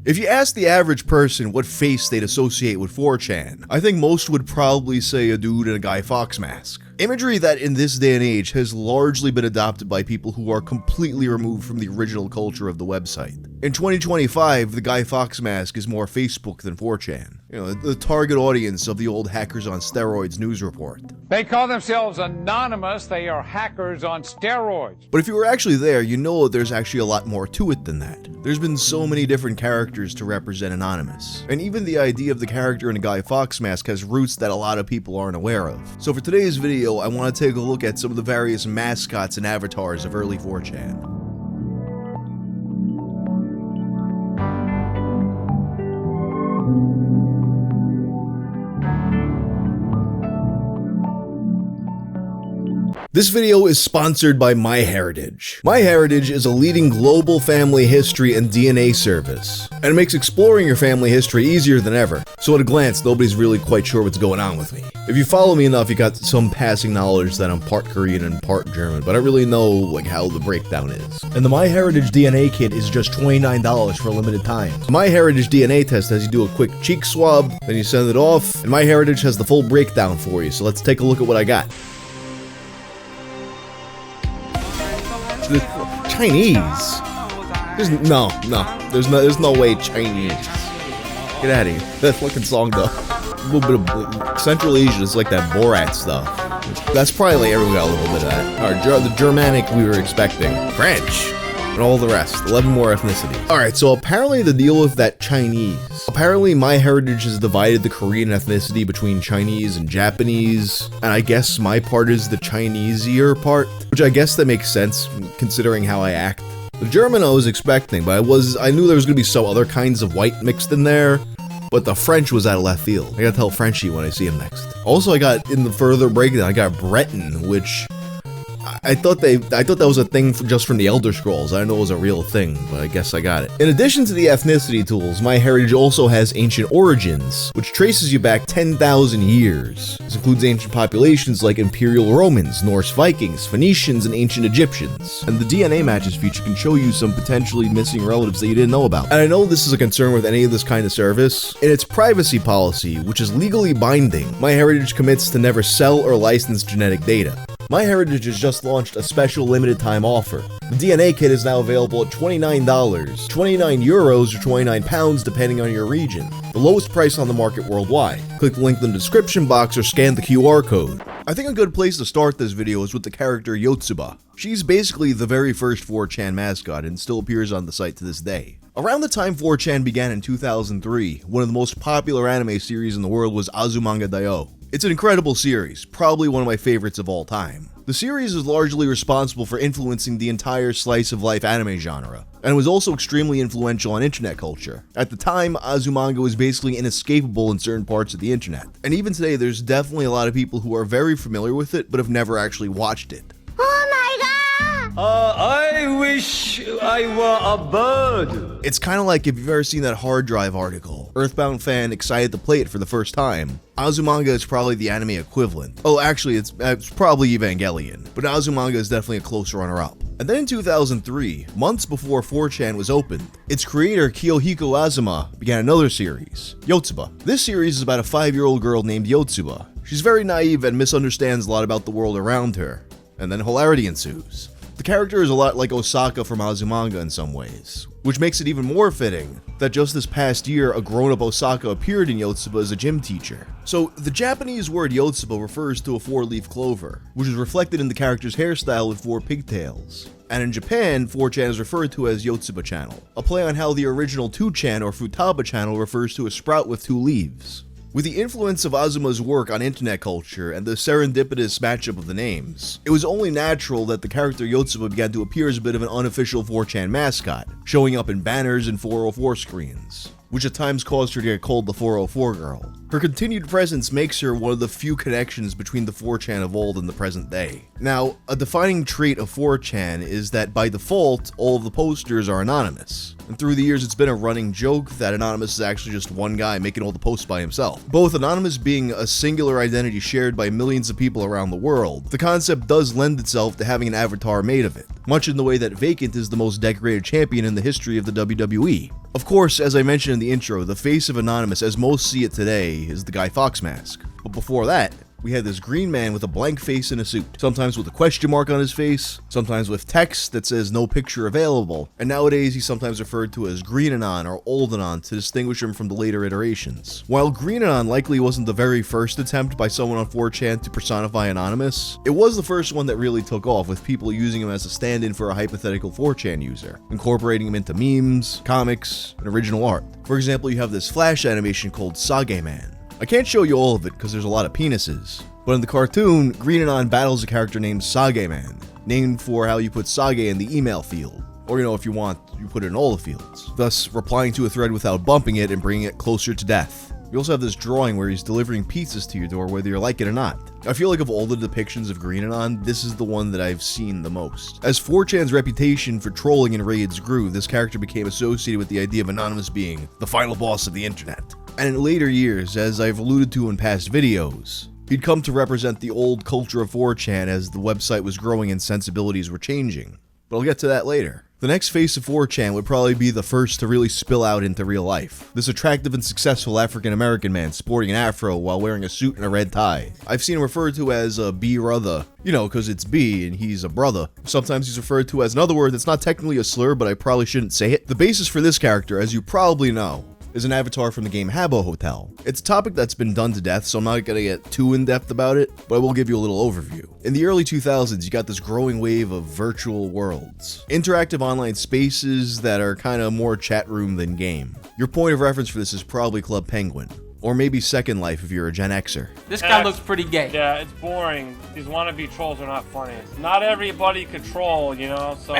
If you ask the average person what face they'd associate with 4chan, I think most would probably say a dude in a Guy Fawkes mask. Imagery that in this day and age has largely been adopted by people who are completely removed from the original culture of the website. In 2025, the Guy Fawkes mask is more Facebook than 4chan. You know, the target audience of the old hackers on steroids news report. They call themselves anonymous, they are hackers on steroids. But if you were actually there, you know there's actually a lot more to it than that. There's been so many different characters to represent Anonymous. And even the idea of the character in a Guy Fawkes mask has roots that a lot of people aren't aware of. So for today's video, I want to take a look at some of the various mascots and avatars of early 4chan. This video is sponsored by MyHeritage. MyHeritage is a leading global family history and DNA service, and it makes exploring your family history easier than ever. So at a glance, nobody's really quite sure what's going on with me. If you follow me enough, you got some passing knowledge that I'm part Korean and part German, but I really know how the breakdown is. And the MyHeritage DNA kit is just $29 for a limited time. The MyHeritage DNA test has you do a quick cheek swab, then you send it off, and MyHeritage has the full breakdown for you. So let's take a look at what I got. Chinese? There's no way Chinese. Get out of here. That fucking song though. A little bit of Central Asian is like that Borat stuff. That's probably like everyone got a little bit of that. Alright, the Germanic we were expecting. French. And all the rest. 11 more ethnicities. Alright, so apparently the deal with that Chinese. Apparently MyHeritage has divided the Korean ethnicity between Chinese and Japanese. And I guess my part is the Chinesier part. Which I guess that makes sense, considering how I act. The German I was expecting, but I knew there was going to be some other kinds of white mixed in there. But the French was out of left field. I gotta tell Frenchie when I see him next. Also, I got, in the further breakdown, I got Breton, which... I thought that was a thing just from the Elder Scrolls. I didn't know it was a real thing, but I guess I got it. In addition to the ethnicity tools, MyHeritage also has Ancient Origins, which traces you back 10,000 years. This includes ancient populations like Imperial Romans, Norse Vikings, Phoenicians, and Ancient Egyptians. And the DNA Matches feature can show you some potentially missing relatives that you didn't know about. And I know this is a concern with any of this kind of service. In its privacy policy, which is legally binding, MyHeritage commits to never sell or license genetic data. MyHeritage has just launched a special limited time offer. The DNA kit is now available at $29, 29 euros or 29 pounds depending on your region, the lowest price on the market worldwide. Click the link in the description box or scan the QR code. I think a good place to start this video is with the character Yaelzebub. She's basically the very first 4chan mascot and still appears on the site to this day. Around the time 4chan began in 2003, one of the most popular anime series in the world was Azumanga Daioh. It's an incredible series, probably one of my favorites of all time. The series is largely responsible for influencing the entire slice-of-life anime genre, and was also extremely influential on internet culture. At the time, Azumanga was basically inescapable in certain parts of the internet, and even today there's definitely a lot of people who are very familiar with it, but have never actually watched it. I wish I were a bird. It's kind of like if you've ever seen that hard drive article. Earthbound fan excited to play it for the first time. Azumanga is probably the anime equivalent. Oh, actually, it's probably Evangelion, but Azumanga is definitely a close runner-up. And then in 2003, months before 4chan was opened, its creator Kiyohiko Azuma began another series, Yaelzebub. This series is about a 5-year-old girl named Yaelzebub. She's very naive and misunderstands a lot about the world around her, and then hilarity ensues. The character is a lot like Osaka from Azumanga in some ways, which makes it even more fitting that just this past year a grown-up Osaka appeared in Yaelzebub as a gym teacher. So the Japanese word Yaelzebub refers to a 4-leaf clover, which is reflected in the character's hairstyle with 4 pigtails. And in Japan, 4chan is referred to as Yaelzebub channel, a play on how the original 2chan or Futaba channel refers to a sprout with 2 leaves. With the influence of Azuma's work on internet culture and the serendipitous matchup of the names, it was only natural that the character Yaelzebub began to appear as a bit of an unofficial 4chan mascot, showing up in banners and 404 screens, which at times caused her to get called the 404 girl. Her continued presence makes her one of the few connections between the 4chan of old and the present day. Now, a defining trait of 4chan is that by default, all of the posters are anonymous. And through the years, it's been a running joke that Anonymous is actually just one guy making all the posts by himself. Both Anonymous being a singular identity shared by millions of people around the world, the concept does lend itself to having an avatar made of it. much in the way that Vacant is the most decorated champion in the history of the WWE. Of course, as I mentioned in the intro, the face of Anonymous, as most see it today, is the Guy Fawkes mask. But before that, we had this green man with a blank face in a suit, sometimes with a question mark on his face, sometimes with text that says no picture available, and nowadays he's sometimes referred to as Green Anon or Old Anon to distinguish him from the later iterations. While Green Anon likely wasn't the very first attempt by someone on 4chan to personify Anonymous, it was the first one that really took off, with people using him as a stand-in for a hypothetical 4chan user, incorporating him into memes, comics, and original art. For example, you have this Flash animation called Sage Man. I can't show you all of it because there's a lot of penises, but in the cartoon, Green Anon battles a character named Sage Man, named for how you put Sage in the email field, or if you want, you put it in all the fields, thus replying to a thread without bumping it and bringing it closer to death. You also have this drawing where he's delivering pizzas to your door whether you like it or not. I feel like of all the depictions of Green Anon, this is the one that I've seen the most. As 4chan's reputation for trolling and raids grew, this character became associated with the idea of Anonymous being the final boss of the internet. And in later years, as I've alluded to in past videos, he'd come to represent the old culture of 4chan as the website was growing and sensibilities were changing. But I'll get to that later. The next face of 4chan would probably be the first to really spill out into real life. This attractive and successful African-American man sporting an afro while wearing a suit and a red tie. I've seen him referred to as a B-brother, because it's B and he's a brother. Sometimes he's referred to as another word that's not technically a slur, but I probably shouldn't say it. The basis for this character, as you probably know, is an avatar from the game Habbo Hotel. It's a topic that's been done to death, so I'm not gonna get too in-depth about it, but I will give you a little overview. In the early 2000s, you got this growing wave of virtual worlds. Interactive online spaces that are kind of more chat room than game. Your point of reference for this is probably Club Penguin, or maybe Second Life if you're a Gen Xer. This guy looks pretty gay. Yeah, it's boring. These wannabe trolls are not funny. Not everybody could troll, so...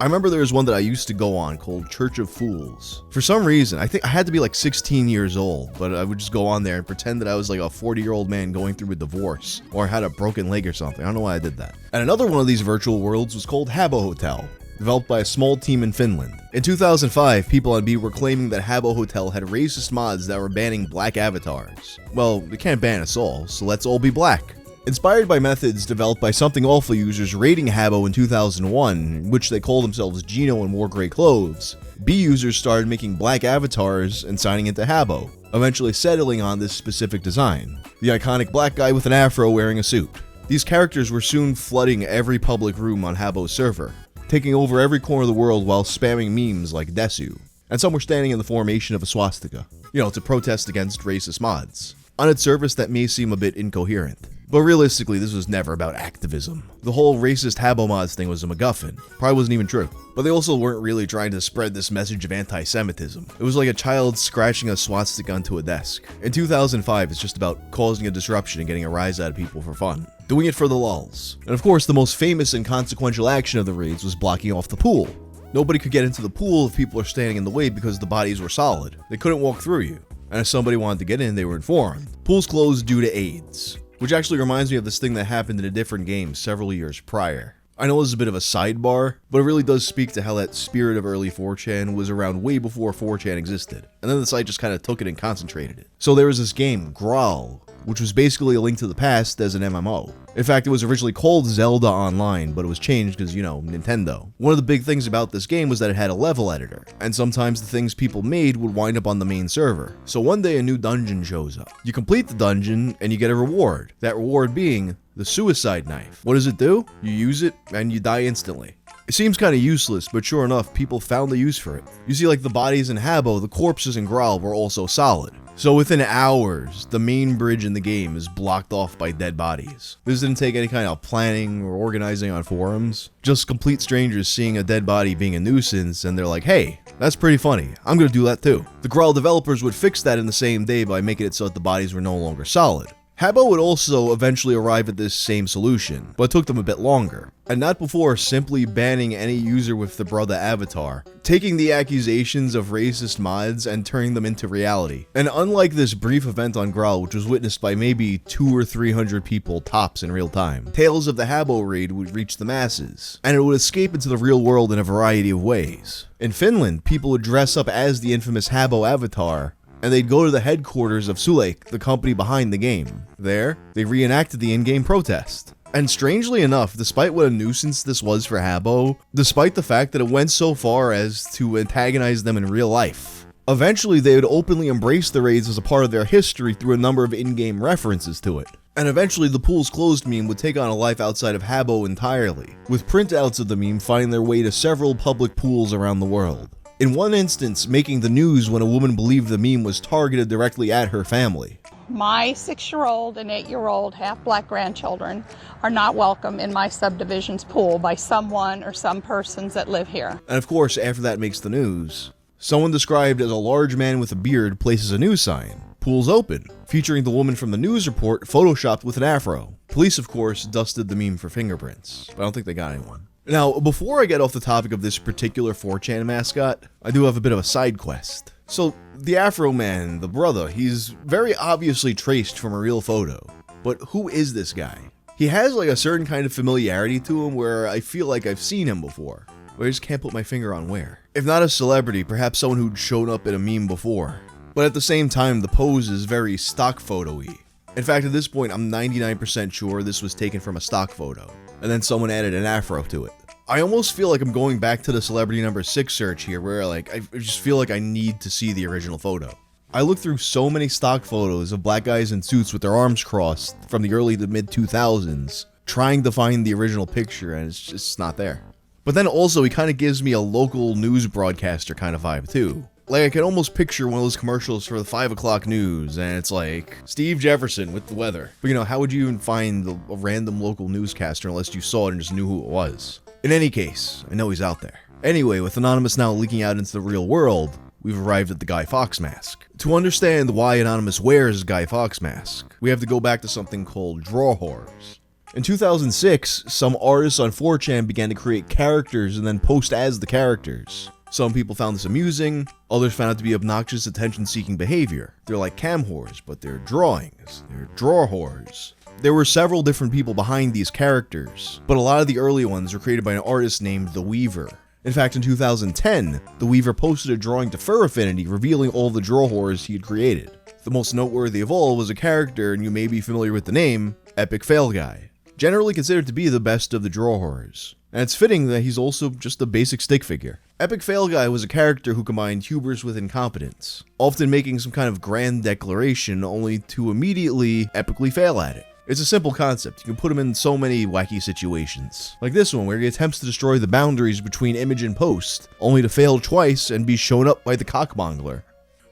I remember there was one that I used to go on called Church of Fools. For some reason, I think I had to be like 16 years old, but I would just go on there and pretend that I was like a 40-year-old man going through a divorce, or had a broken leg or something. I don't know why I did that. And another one of these virtual worlds was called Habbo Hotel, developed by a small team in Finland. In 2005, people on B were claiming that Habbo Hotel had racist mods that were banning black avatars. Well, they can't ban us all, so let's all be black. Inspired by methods developed by Something Awful users raiding Habbo in 2001, in which they called themselves Gino and wore gray clothes, B users started making black avatars and signing into Habbo, eventually settling on this specific design. The iconic black guy with an afro wearing a suit. These characters were soon flooding every public room on Habbo's server, taking over every corner of the world while spamming memes like Desu. And some were standing in the formation of a swastika, to protest against racist mods. On its surface, that may seem a bit incoherent. But realistically, this was never about activism. The whole racist Habbo mods thing was a MacGuffin. Probably wasn't even true. But they also weren't really trying to spread this message of anti-Semitism. It was like a child scratching a swastika onto a desk. In 2005, it's just about causing a disruption and getting a rise out of people for fun. Doing it for the lulz. And of course, the most famous and consequential action of the raids was blocking off the pool. Nobody could get into the pool if people are standing in the way because the bodies were solid. They couldn't walk through you. And if somebody wanted to get in, they were informed. Pools closed due to AIDS. Which actually reminds me of this thing that happened in a different game several years prior. I know this is a bit of a sidebar, but it really does speak to how that spirit of early 4chan was around way before 4chan existed, and then the site just kind of took it and concentrated it. So there was this game, Graal, which was basically a link to the past as an MMO. In fact, it was originally called Zelda Online, but it was changed because, Nintendo. One of the big things about this game was that it had a level editor, and sometimes the things people made would wind up on the main server. So one day a new dungeon shows up. You complete the dungeon, and you get a reward. That reward being the suicide knife. What does it do? You use it, and you die instantly. It seems kind of useless, but sure enough, people found the use for it. You see, like the bodies in Habbo, the corpses in Graal were also solid. So within hours, the main bridge in the game is blocked off by dead bodies. This didn't take any kind of planning or organizing on forums. Just complete strangers seeing a dead body being a nuisance, and they're like, hey, that's pretty funny. I'm gonna do that too. The Graal developers would fix that in the same day by making it so that the bodies were no longer solid. Habbo would also eventually arrive at this same solution, but it took them a bit longer, and not before simply banning any user with the brother avatar, taking the accusations of racist mods and turning them into reality. And unlike this brief event on Graal, which was witnessed by maybe 200 or 300 people tops in real time, tales of the Habbo raid would reach the masses, and it would escape into the real world in a variety of ways. In Finland, people would dress up as the infamous Habbo avatar, and they'd go to the headquarters of Sulake, the company behind the game. There, they reenacted the in-game protest. And strangely enough, despite what a nuisance this was for Habbo, despite the fact that it went so far as to antagonize them in real life, eventually they would openly embrace the raids as a part of their history through a number of in-game references to it. And eventually the pool's closed meme would take on a life outside of Habbo entirely, with printouts of the meme finding their way to several public pools around the world. In one instance, making the news when a woman believed the meme was targeted directly at her family. My 6-year-old and 8-year-old half-black grandchildren are not welcome in my subdivision's pool by someone or some persons that live here. And of course, after that makes the news, someone described as a large man with a beard places a news sign, "Pools open," featuring the woman from the news report photoshopped with an afro. Police, of course, dusted the meme for fingerprints, but I don't think they got anyone. Now, before I get off the topic of this particular 4chan mascot, I do have a bit of a side quest. So, the Afro Man, the brother, he's very obviously traced from a real photo. But who is this guy? He has like a certain kind of familiarity to him where I feel like I've seen him before, but I just can't put my finger on where. If not a celebrity, perhaps someone who'd shown up in a meme before. But at the same time, the pose is very stock photo-y. In fact, at this point, I'm 99% sure this was taken from a stock photo, and then someone added an afro to it. I almost feel like I'm going back to the celebrity number 6 search here, where like I just feel like I need to see the original photo. I looked through so many stock photos of black guys in suits with their arms crossed from the early to mid 2000s, trying to find the original picture, and it's just not there. But then also, he kind of gives me a local news broadcaster kind of vibe too. Like, I can almost picture one of those commercials for the 5 o'clock news, and it's like, Steve Jefferson with the weather. But you know, how would you even find a random local newscaster unless you saw it and just knew who it was? In any case, I know he's out there. Anyway, with Anonymous now leaking out into the real world, we've arrived at the Guy Fawkes mask. To understand why Anonymous wears Guy Fawkes mask, we have to go back to something called draw horrors. In 2006, some artists on 4chan began to create characters and then post as the characters. Some people found this amusing, others found it to be obnoxious attention-seeking behavior. They're like cam whores, but they're drawings. They're draw whores. There were several different people behind these characters, but a lot of the early ones were created by an artist named The Weaver. In fact, in 2010, The Weaver posted a drawing to Fur Affinity revealing all the draw horrors he had created. The most noteworthy of all was a character, and you may be familiar with the name, Epic Fail Guy. Generally considered to be the best of the draw horrors. And it's fitting that he's also just a basic stick figure. Epic Fail Guy was a character who combined hubris with incompetence, often making some kind of grand declaration only to immediately epically fail at it. It's a simple concept. You can put him in so many wacky situations. Like this one, where he attempts to destroy the boundaries between image and post, only to fail twice and be shown up by the cockmongler.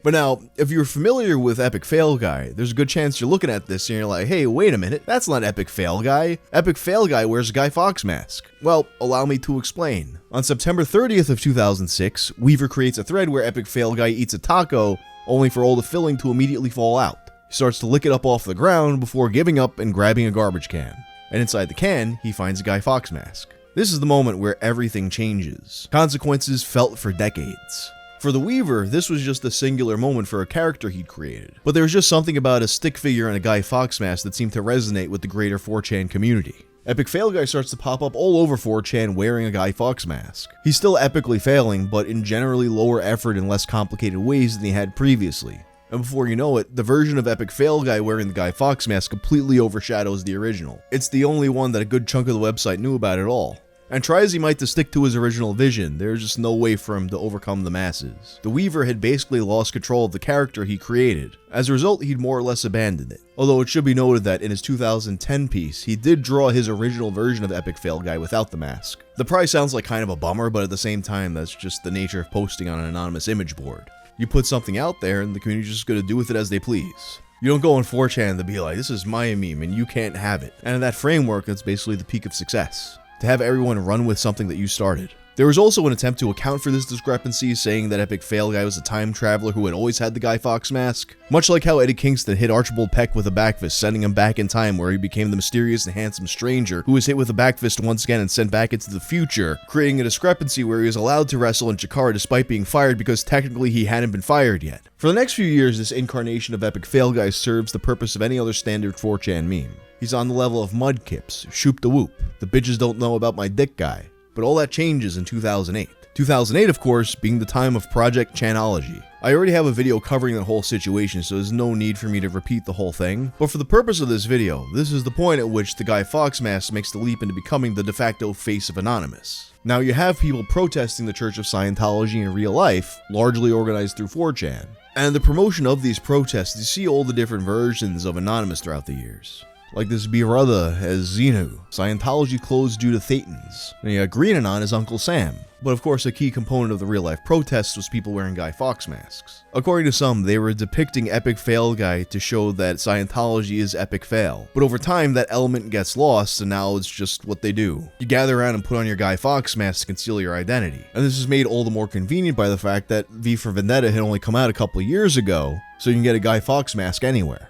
But now, if you're familiar with Epic Fail Guy, there's a good chance you're looking at this and you're like, hey, wait a minute, that's not Epic Fail Guy. Epic Fail Guy wears a Guy Fawkes mask. Well, allow me to explain. On September 30th of 2006, Weaver creates a thread where Epic Fail Guy eats a taco, only for all the filling to immediately fall out. He starts to lick it up off the ground before giving up and grabbing a garbage can. And inside the can, he finds a Guy Fawkes mask. This is the moment where everything changes. Consequences felt for decades. For the Weaver, this was just a singular moment for a character he'd created. But there was just something about a stick figure and a Guy Fawkes mask that seemed to resonate with the greater 4chan community. Epic Fail Guy starts to pop up all over 4chan wearing a Guy Fawkes mask. He's still epically failing, but in generally lower effort and less complicated ways than he had previously. And before you know it, the version of Epic Fail Guy wearing the Guy Fawkes mask completely overshadows the original. It's the only one that a good chunk of the website knew about at all. And try as he might to stick to his original vision, there's just no way for him to overcome the masses. The Weaver had basically lost control of the character he created. As a result, he'd more or less abandoned it. Although it should be noted that in his 2010 piece, he did draw his original version of Epic Fail Guy without the mask. The price sounds like kind of a bummer, but at the same time, that's just the nature of posting on an anonymous image board. You put something out there, and the community's just gonna do with it as they please. You don't go on 4chan to be like, this is my meme, and you can't have it. And in that framework, that's basically the peak of success. To have everyone run with something that you started. There was also an attempt to account for this discrepancy, saying that Epic Fail Guy was a time traveler who had always had the Guy Fawkes mask. Much like how Eddie Kingston hit Archibald Peck with a backfist, sending him back in time where he became the mysterious and handsome stranger who was hit with a backfist once again and sent back into the future, creating a discrepancy where he was allowed to wrestle in Chikara despite being fired because technically he hadn't been fired yet. For the next few years, this incarnation of Epic Fail Guy serves the purpose of any other standard 4chan meme. He's on the level of Mudkips, Shoop the Whoop, the bitches don't know about my dick guy. But all that changes in 2008. 2008, of course, being the time of Project Chanology. I already have a video covering the whole situation, so there's no need for me to repeat the whole thing, but for the purpose of this video, this is the point at which the Guy Fawkes mask makes the leap into becoming the de facto face of Anonymous. Now you have people protesting the Church of Scientology in real life, largely organized through 4chan. And the promotion of these protests, you see all the different versions of Anonymous throughout the years. Like this brother as Xenu, Scientology closed due to Thetans, and you got Green Anon as Uncle Sam. But of course a key component of the real life protests was people wearing Guy Fawkes masks. According to some, they were depicting Epic Fail Guy to show that Scientology is epic fail. But over time that element gets lost and now it's just what they do. You gather around and put on your Guy Fawkes mask to conceal your identity. And this is made all the more convenient by the fact that V for Vendetta had only come out a couple of years ago, so you can get a Guy Fawkes mask anywhere.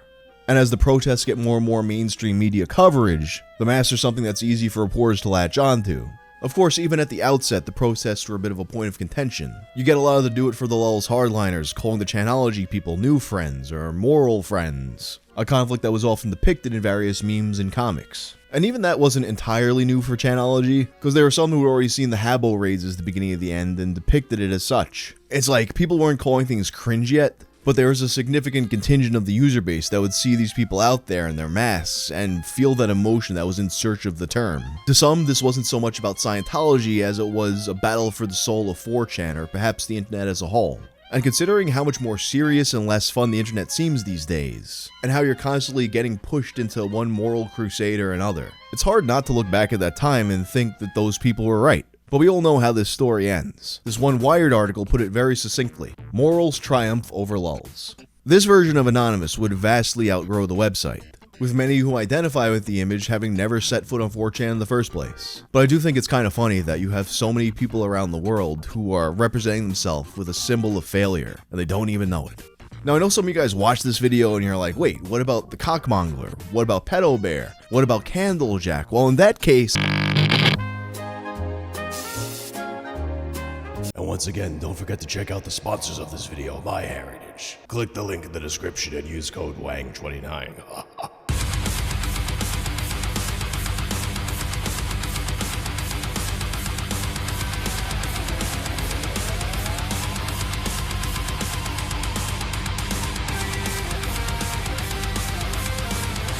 And as the protests get more and more mainstream media coverage, the masks are something that's easy for reporters to latch onto. Of course, even at the outset, the protests were a bit of a point of contention. You get a lot of the do it for the lulz hardliners calling the Chanology people new friends or moral friends, a conflict that was often depicted in various memes and comics. And even that wasn't entirely new for Chanology, because there were some who had already seen the Habbo raids as the beginning of the end and depicted it as such. It's like people weren't calling things cringe yet, but there was a significant contingent of the user base that would see these people out there in their masks and feel that emotion that was in search of the term. To some, this wasn't so much about Scientology as it was a battle for the soul of 4chan, or perhaps the internet as a whole. And considering how much more serious and less fun the internet seems these days, and how you're constantly getting pushed into one moral crusade or another, it's hard not to look back at that time and think that those people were right. But we all know how this story ends. This one Wired article put it very succinctly: morals triumph over lulz. This version of Anonymous would vastly outgrow the website, with many who identify with the image having never set foot on 4chan in the first place. But I do think it's kind of funny that you have so many people around the world who are representing themselves with a symbol of failure, and they don't even know it. Now I know some of you guys watch this video and you're like, wait, what about the Cockmongler? What about Pedo Bear? What about Candlejack? Well, in that case... And once again, don't forget to check out the sponsors of this video, MyHeritage. Click the link in the description and use code WANG29.